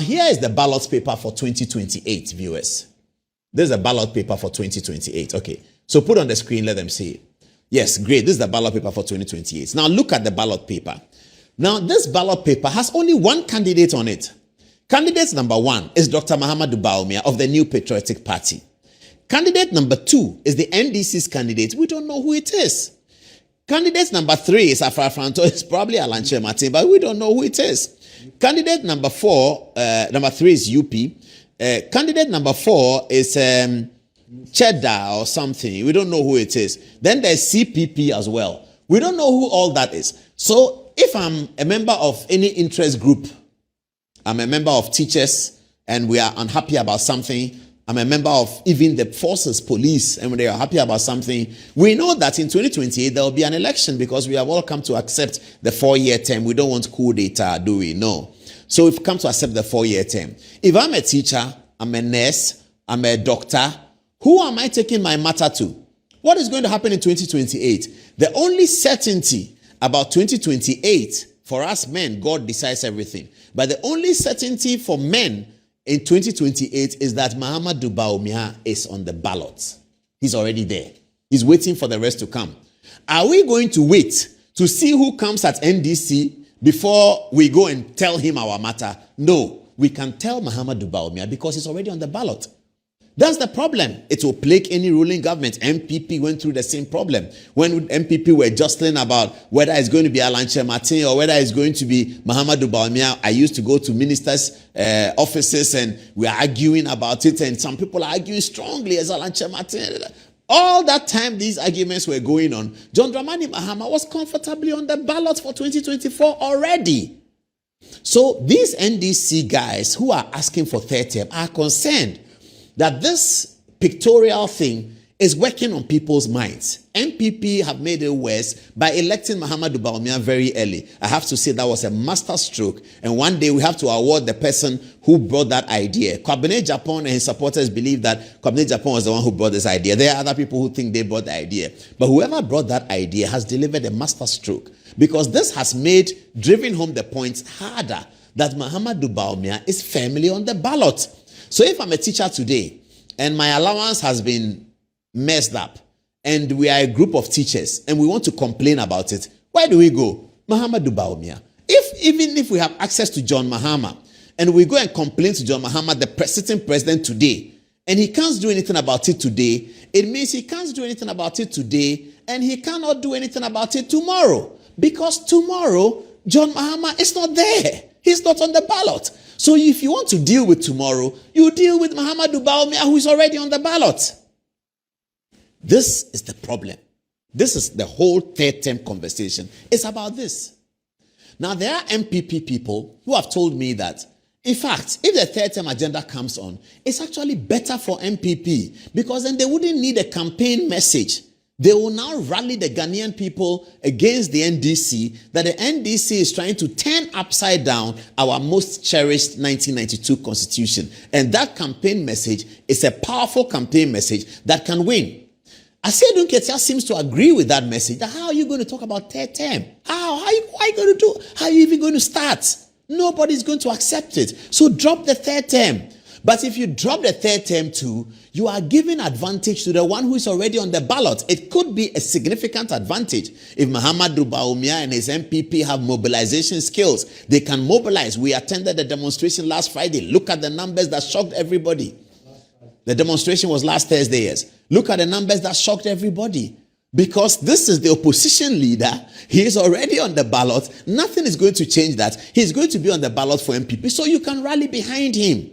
here is the ballot paper for 2028, viewers. This is a ballot paper for 2028. Okay, so put on the screen, let them see it. Yes, great. This is the ballot paper for 2028. Now look at the ballot paper. Now this ballot paper has only one candidate on it. Candidate number 1 is Dr. Mahama Bawumia of the New Patriotic Party. Candidate number 2 is the NDC's candidate. We don't know who it is. Candidate number 3 is Afra Franto. It's probably Alanche Martin, but we don't know who it is. Candidate number 3 is UP. Candidate number 4 is Cheddar or something. We don't know who it is. Then there's CPP as well. We don't know who all that is. So if I'm a member of any interest group, I'm a member of teachers and we are unhappy about something, I'm a member of even the forces, police, and when they are happy about something, we know that in 2028 there will be an election because we have all come to accept the 4-year term. We don't want coup d'etat, do we? No. So we've come to accept the 4-year term. If I'm a teacher, I'm a nurse, I'm a doctor, who am I taking my matter to? What is going to happen in 2028? The only certainty about 2028, for us men, God decides everything. But the only certainty for men in 2028 is that Mahama Bawumia is on the ballot. He's already there. He's waiting for the rest to come. Are we going to wait to see who comes at NDC before we go and tell him our matter? No. We can tell Mahama Bawumia because he's already on the ballot. That's the problem. It will plague any ruling government. MPP went through the same problem. When MPP were jostling about whether it's going to be Alanche Martin or whether it's going to be Mahama Bawumia, I used to go to ministers' offices and we are arguing about it. And some people are arguing strongly as Alanche Martin. All that time these arguments were going on, John Dramani Mahama was comfortably on the ballot for 2024 already. So these NDC guys who are asking for third term are concerned that this pictorial thing is working on people's minds. MPP have made it worse by electing Mahama Bawumia very early. I have to say that was a master stroke. And one day we have to award the person who brought that idea. Kwabene Japan and his supporters believe that Kwabene Japan was the one who brought this idea. There are other people who think they brought the idea. But whoever brought that idea has delivered a master stroke. Because this has driven home the point harder that Mahama Bawumia is firmly on the ballot. So if I'm a teacher today and my allowance has been messed up and we are a group of teachers and we want to complain about it, where do we go? Mahama Bawumia. Even if we have access to John Mahama and we go and complain to John Mahama, the sitting president today, and he can't do anything about it today, it means he can't do anything about it today and he cannot do anything about it tomorrow. Because tomorrow, John Mahama is not there. He's not on the ballot. So if you want to deal with tomorrow, you deal with Mahama Bawumia, who is already on the ballot. This is the problem. This is the whole third term conversation. It's about this. Now, there are MPP people who have told me that, in fact, if the third term agenda comes on, it's actually better for MPP because then they wouldn't need a campaign message. They will now rally the Ghanaian people against the NDC, that the NDC is trying to turn upside down our most cherished 1992 constitution. And that campaign message is a powerful campaign message that can win. Asiedun Ketia seems to agree with that message. How are you going to talk about third term? How are you going to do? How are you even going to start? Nobody's going to accept it. So drop the third term. But if you drop the third term too, you are giving advantage to the one who is already on the ballot. It could be a significant advantage. If Mahama Bawumia and his MPP have mobilization skills, they can mobilize. We attended the demonstration last Friday. Look at the numbers that shocked everybody. The demonstration was last Thursday, yes. Look at the numbers that shocked everybody. Because this is the opposition leader. He is already on the ballot. Nothing is going to change that. He's going to be on the ballot for MPP. So you can rally behind him.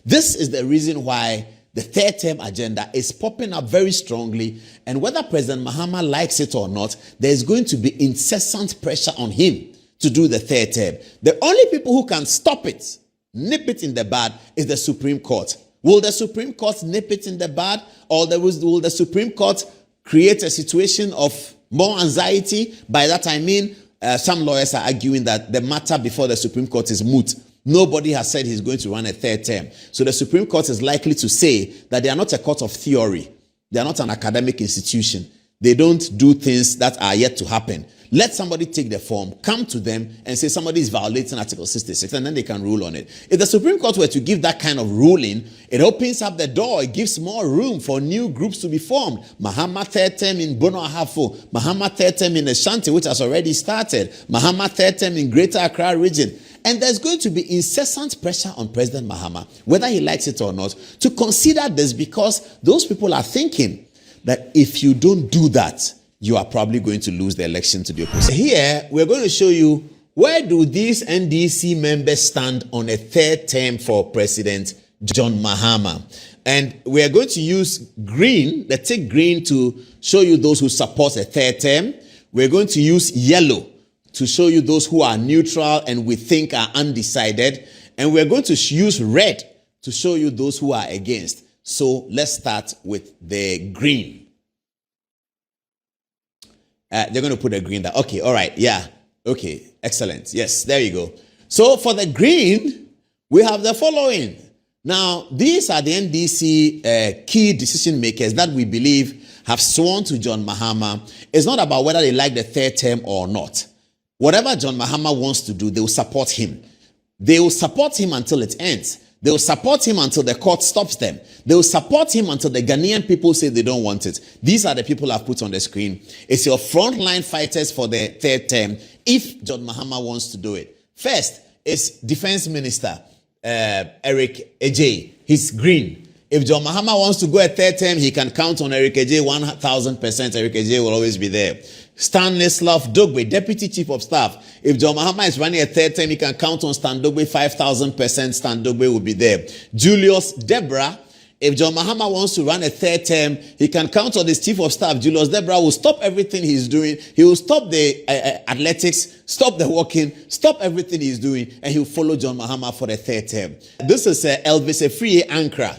This is the reason why the third term agenda is popping up very strongly. And whether President Mahama likes it or not, there's going to be incessant pressure on him to do the third term. The only people who can stop it, nip it in the bud, is the Supreme Court. Will the Supreme Court nip it in the bud, or will the Supreme Court create a situation of more anxiety? By that I mean, some lawyers are arguing that the matter before the Supreme Court is moot. Nobody has said he's going to run a third term. So the Supreme Court is likely to say that they are not a court of theory. They are not an academic institution. They don't do things that are yet to happen. Let somebody take the form, come to them and say somebody is violating Article 66, and then they can rule on it. If the Supreme Court were to give that kind of ruling, it opens up the door. It gives more room for new groups to be formed. Mahama third term in Bono Ahafo, Mahama third term in Ashanti, which has already started, Mahama third term in Greater Accra region. And there's going to be incessant pressure on President Mahama, whether he likes it or not, to consider this, because those people are thinking that if you don't do that, you are probably going to lose the election to the opposition. Here, we're going to show you where do these NDC members stand on a third term for President John Mahama. And we are going to use green, the tick green, to show you those who support a third term. We're going to use yellow to show you those who are neutral and we think are undecided. And we're going to use red to show you those who are against. So let's start with the green. They're going to put a green there. Okay, all right, yeah. Okay, excellent. Yes, there you go. So for the green, we have the following. Now, these are the NDC key decision makers that we believe have sworn to John Mahama. It's not about whether they like the third term or not. Whatever John Mahama wants to do, they will support him. They will support him until it ends. They will support him until the court stops them. They will support him until the Ghanaian people say they don't want it. These are the people I've put on the screen. It's your frontline fighters for the third term if John Mahama wants to do it. First is Defense Minister Eric Ejay. He's green. If John Mahama wants to go a third term, he can count on Eric Ejay 1,000%. Eric Ejay will always be there. Stanislav Dogbe, Deputy Chief of Staff. If John Mahama is running a third term, he can count on Stan Dogbe 5,000%. Stan Dogbe will be there. Julius Debra, if John Mahama wants to run a third term, he can count on his Chief of Staff. Julius Debra will stop everything he's doing. He will stop the athletics, stop the walking, stop everything he's doing, and he'll follow John Mahama for the third term. This is Elvis Efrie Ankara.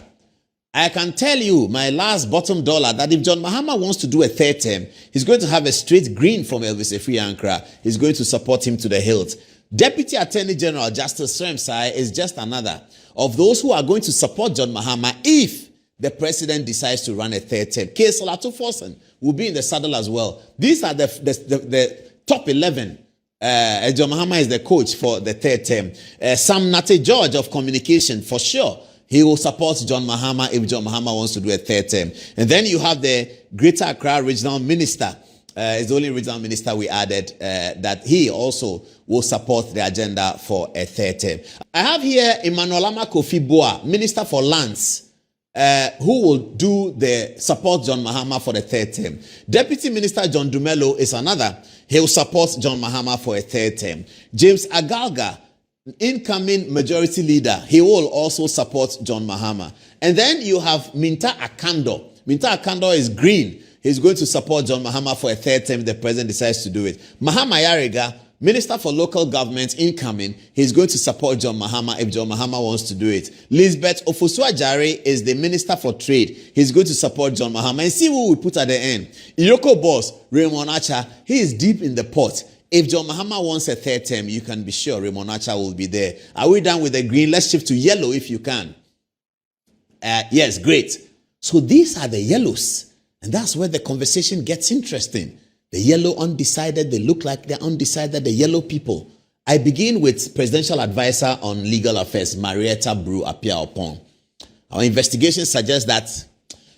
I can tell you, my last bottom dollar, that if John Mahama wants to do a third term, he's going to have a straight green from Elvis Efrie Ankara. He's going to support him to the hilt. Deputy Attorney General Justice Sremsai is just another of those who are going to support John Mahama if the president decides to run a third term. K. Salato Forsen will be in the saddle as well. These are the top 11. John Mahama is the coach for the third term. Sam Nate George of communication, for sure. He will support John Mahama if John Mahama wants to do a third term. And then you have the Greater Accra Regional Minister. It's the only regional minister we added that he also will support the agenda for a third term. I have here Emmanuelama Kofi Boa, Minister for Lands, who will do the support John Mahama for the third term. Deputy Minister John Dumelo is another. He will support John Mahama for a third term. James Agalga, incoming majority leader, he will also support John Mahama. And then you have Minta Akando. Minta Akando is green. He's going to support John Mahama for a third term if the president decides to do it. Mahama Yariga, Minister for Local Government, incoming. He's going to support John Mahama if John Mahama wants to do it. Lisbeth Ofusua-Jare is the Minister for Trade. He's going to support John Mahama. And see who we put at the end. Iroko boss, Raymond Acha, he is deep in the pot. If John Mahama wants a third term, you can be sure Raymond Acha will be there. Are we done with the green? Let's shift to yellow if you can. Yes, great. So these are the yellows. And that's where the conversation gets interesting. The yellow undecided, they look like they're undecided, the yellow people. I begin with Presidential Advisor on Legal Affairs, Marietta Brew Apia-Opon. Our investigation suggests that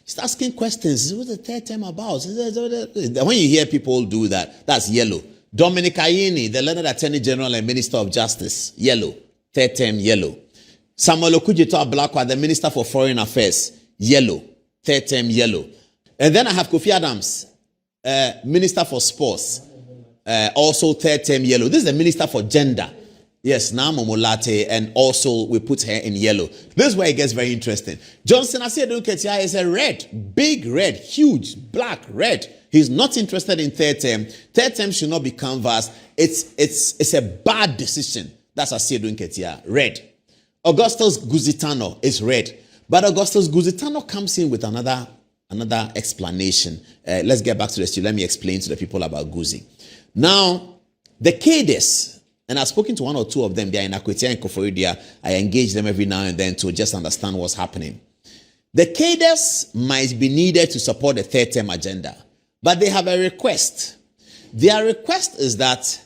he's asking questions. What's the third term about? When you hear people do that, that's yellow. Dominic Ayini, the Learned Attorney General and Minister of Justice, yellow. Third term, yellow. Samuel Okudzeto Ablakwa, the Minister for Foreign Affairs, yellow. Third term, yellow. And then I have Kofi Adams, Minister for Sports, also third term, yellow. This is the Minister for Gender. Yes, Naamo Molate, and also we put her in yellow. This is where it gets very interesting. Johnson Asiedu Ketia is a red, big red, huge, black, red. He's not interested in third term. Third term should not be canvassed. It's a bad decision. That's Asiedu Ketia, red. Augustus Guzitano is red. But Augustus Guzitano comes in with another explanation. Let's get back to the studio. Let me explain to the people about Guzi. Now, the cadres, and I've spoken to one or two of them. They are in Akwetia and Koforidua. I engage them every now and then to just understand what's happening. The cadres might be needed to support the third term agenda, but they have a request Their request is that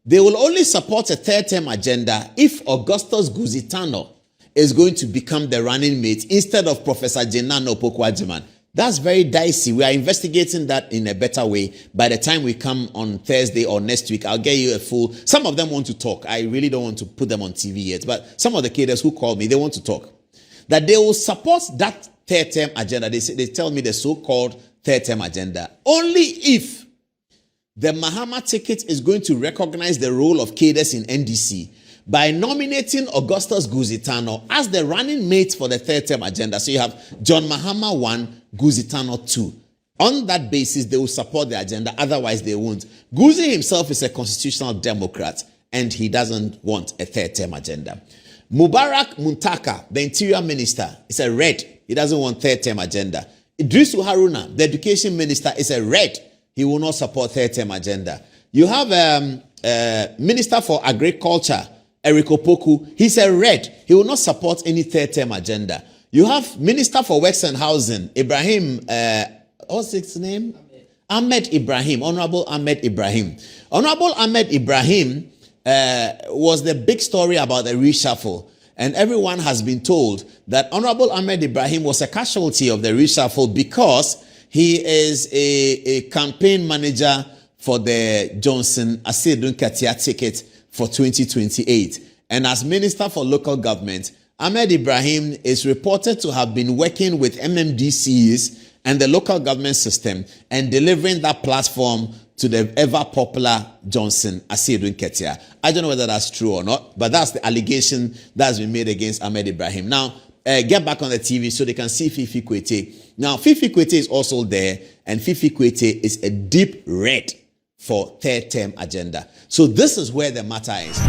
they will only support a third-term agenda if Augustus Guzitano is going to become the running mate instead of Professor Jenano Opoku-Agyeman. That's very dicey. We are investigating that in a better way. By the time we come on Thursday or next week, I'll get you a full... Some of them want to talk. I really don't want to put them on TV yet. But some of the cadres who call me, they want to talk. That they will support that third-term agenda. They tell me the so-called third-term agenda. Only if the Mahama ticket is going to recognize the role of cadres in NDC by nominating Augustus Guzitano as the running mate for the third-term agenda. So you have John Mahama 1, Guzitano 2. On that basis, they will support the agenda. Otherwise, they won't. Guzi himself is a constitutional Democrat, and he doesn't want a third-term agenda. Mubarak Muntaka, the interior minister, is a red. He doesn't want third-term agenda. Idrisu Haruna, the education minister, is a red. He will not support third-term agenda. You have Minister for Agriculture, Eric Opoku. He's a red. He will not support any third-term agenda. You have Minister for Works and Housing, Ibrahim, what's his name? Ahmed Ibrahim, Honorable Ahmed Ibrahim. Honorable Ahmed Ibrahim was the big story about the reshuffle. And everyone has been told that Honorable Ahmed Ibrahim was a casualty of the reshuffle because he is a campaign manager for the Johnson Asedun Katia ticket for 2028. And as Minister for Local Government, Ahmed Ibrahim is reported to have been working with MMDCs and the local government system and delivering that platform to the ever-popular Johnson Asedun Katia. I don't know whether that's true or not, but that's the allegation that's been made against Ahmed Ibrahim. Now, get back on the TV so they can see Fifi Kwete. Now, Fifi Kwete is also there, and Fifi Kwete is a deep red for third-term agenda. So this is where the matter is.